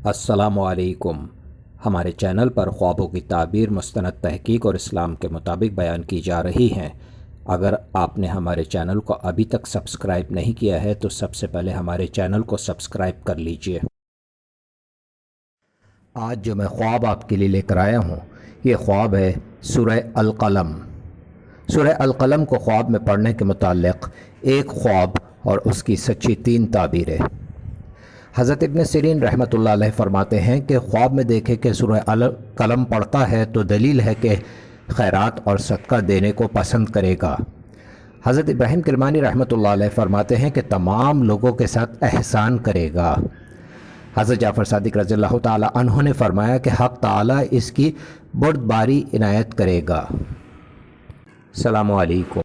अस्सलामुअलैकुम। हमारे चैनल पर ख्वाबों की ताबीर मुस्तनद तहकीक और इस्लाम के मुताबिक बयान की जा रही हैं। अगर आपने हमारे चैनल को अभी तक सब्सक्राइब नहीं किया है तो सबसे पहले हमारे चैनल को सब्सक्राइब कर लीजिए। आज जो मैं ख्वाब आपके लिए लेकर आया हूँ, ये ख्वाब है सूरह अल-क़लम। सूरह अल-क़लम को ख्वाब में पढ़ने के मुताल्लिक़ एक ख्वाब और उसकी सच्ची 3 ताबीरें। हज़रत इब्न सिरीन रहमतुल्लाह अलैह फरमाते हैं कि ख्वाब में देखे कि सूरह अल-क़लम पढ़ता है तो दलील है कि खैरात और सदका देने को पसंद करेगा। हज़रत इब्राहीम किरमानी रहमतुल्लाह अलैह फरमाते हैं कि तमाम लोगों के साथ एहसान करेगा। हज़रत जाफ़र सादिक रज़ियल्लाहु ताला अन्हु ने फरमाया कि हक़ ताला इसकी बुर्दबारी इनायत करेगा। अस्सलामु अलैकुम।